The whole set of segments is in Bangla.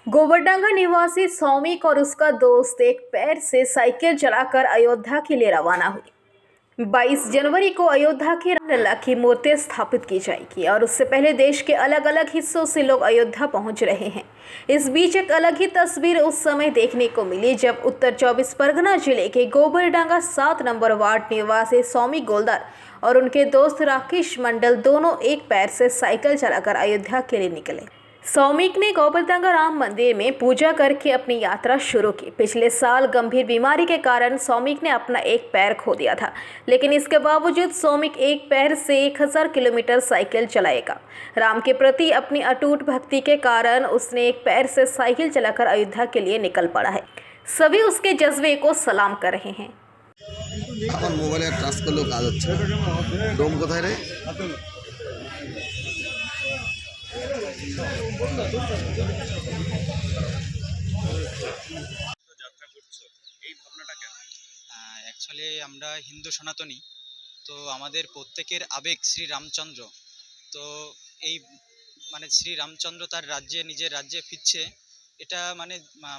गोबरडांगा निवासी सौमिक और उसका दोस्त एक पैर से साइकिल चलाकर अयोध्या के लिए रवाना हुए। 22 जनवरी को अयोध्या के रामलला की मूर्ति स्थापित की जाएगी और उससे पहले देश के अलग अलग हिस्सों से लोग अयोध्या पहुंच रहे हैं। इस बीच एक अलग ही तस्वीर उस समय देखने को मिली जब उत्तर 24 परगना जिले के गोबरडांगा 7 नंबर वार्ड निवासी सौमिक गोलदार और उनके दोस्त राकेश मंडल दोनों एक पैर से साइकिल चलाकर अयोध्या के लिए निकले। सौमिक ने गोबरडांगा राम मंदिर में पूजा करके अपनी यात्रा शुरू की। पिछले साल गंभीर बीमारी के कारण सौमिक ने अपना एक पैर खो दिया था, लेकिन इसके बावजूद सौमिक एक पैर से 1000 किलोमीटर साइकिल चलाएगा। राम के प्रति अपनी अटूट भक्ति के कारण उसने एक पैर से साइकिल चलाकर अयोध्या के लिए निकल पड़ा है। सभी उसके जज्बे को सलाम कर रहे हैं। मोबाइल ट्रांस करलो काज হচ্ছে ডোম কোথায় রে অ্যাকচুয়ালি আমরা হিন্দু সনাতনী, তো আমাদের প্রত্যেকের আবেগ শ্রী রামচন্দ্র। তো এই শ্রী রামচন্দ্র তার রাজ্যে নিজের রাজ্যে ফিরছে, এটা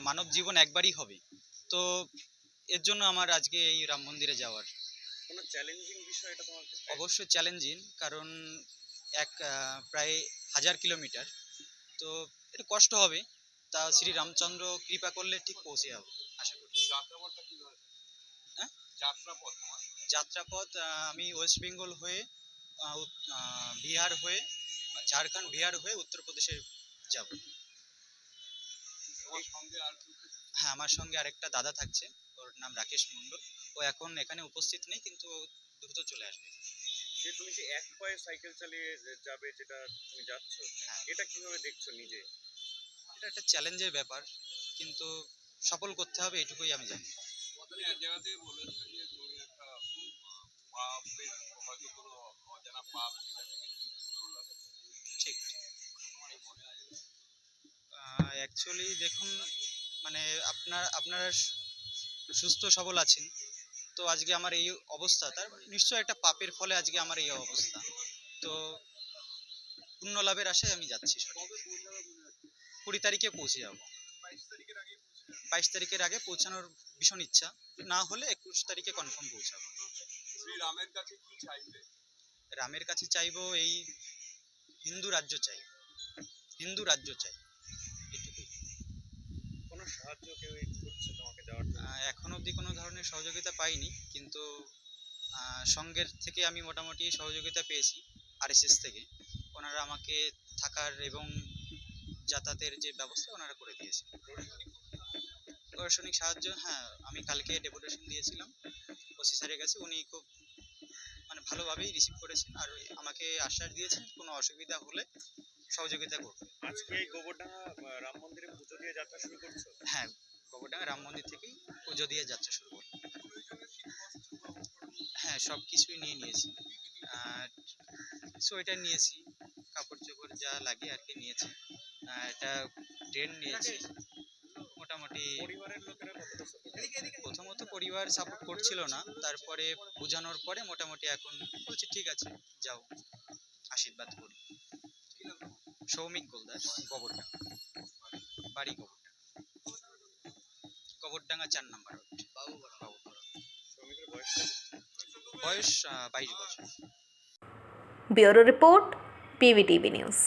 মানব জীবন একবারই হবে। তো এর জন্য আমার আজকে এই রাম মন্দিরে যাওয়ার। কোনো চ্যালেঞ্জিং বিষয় এটা তোমার? অবশ্যই চ্যালেঞ্জিং, কারণ প্রায় 1000 কিলোমিটার, তো একটু কষ্ট হবে। তা শ্রী রামচন্দ্র কৃপা করলে ঠিক পৌঁছে যাবো আশা করি। যাত্রাপথটা কিভাবে? হ্যাঁ, যাত্রাপথ তোমার? যাত্রাপথ আমি ওয়েস্ট বেঙ্গল হয়ে বিহার হয়ে ঝাড়খণ্ড বিহার হয়ে উত্তরপ্রদেশে যাব। তোমার সঙ্গে আর কেউ? হ্যাঁ, আমার সঙ্গে আরেকটা দাদা থাকছে, ওর নাম রাকেশ মণ্ডল। ও এখন এখানে উপস্থিত নেই, কিন্তু দ্রুত চলে আসবে। তুমি যে এক পায়ে সাইকেল চালিয়ে যাবে, যেটা তুমি যাচ্ছ, এটা কিভাবে দেখছো নিজে? এটা একটা চ্যালেঞ্জের ব্যাপার, কিন্তু সফল করতে হবে এটুকুই আমি জানি। তুমি এক জায়গা থেকে বলেছো যে তুমি একটা পাপের হয়তো কোনো অজানা পাপ, এটা থেকে তুমি পুণ্য লাভ করছো। ঠিক। তোমার এই মনে হয় অ্যাকচুয়ালি দেখুন, আপনারা সুস্থ সবল আছেন, তো আজকে আমার এই অবস্থা, তার নিশ্চয় একটা পাপের ফলে আজকে আমার এই অবস্থা। তো পুণ্য লাভের আশায় আমি যাচ্ছি। 20 তারিখে পৌঁছে যাব। 22 তারিখের আগে পৌঁছানোর ভীষণ ইচ্ছা, না হলে 21 তারিখে কনফার্ম পৌঁছাবো। শ্রী রামের কাছে কি চাইবে? রামের কাছে চাইবো এই হিন্দু রাজ্য চাই, হিন্দু রাজ্য চাই, এটুকুই। কোনো সাহায্য কেউ করছে তোমাকে যাওয়ার জন্য? এখন অবধি কোনো ধরনের সহযোগিতা পাইনি, কিন্তু সঙ্গের থেকে আমি মোটামুটি সহযোগিতা পেয়েছি RSS থেকে। ওনারা আমাকে থাকার এবং যাতায়াতের যে ব্যবস্থা ওনারা করে দিয়েছে। প্রশাসনিক সাহায্য, হ্যাঁ, আমি কালকে ডেপুটেশন দিয়েছিলাম ওসি স্যারের কাছে। উনি খুব ভালোভাবেই রিসিভ করেছেন আর আমাকে আশ্বাস দিয়েছেন কোনো অসুবিধা হলে সহযোগিতা করবে। আজকে এই গোবরডাঙ্গা রাম মন্দিরে পুজো দিয়ে যাত্রা শুরু করছো? হ্যাঁ, গোবরডাঙ্গা রাম মন্দির থেকেই পুজো দিয়ে যাত্রা শুরু করব। হ্যাঁ, সব কিছুই নিয়ে নিয়েছি। সোয়েটার নিয়েছি, কাপড় চোপড় যা লাগে আর কি নিয়েছি। একটা ট্রেন নিয়েছি। মোটামুটি পরিবারের লোকেরা কতটা সাপোর্ট? প্রথমত পরিবার সাপোর্ট করছিল না, তারপরে বোঝানোর পরে মোটামুটি এখন বলছে ঠিক আছে যাও, আশীর্বাদ করি। সৌমিক গোলদার, গোবরডাঙ্গা বাড়ি, গোবরডাঙ্গা 4 নম্বর ওয়ার্ড। শ্রমিকের বয়স? বয়স 22 বছর। Bureau report, PVTV news.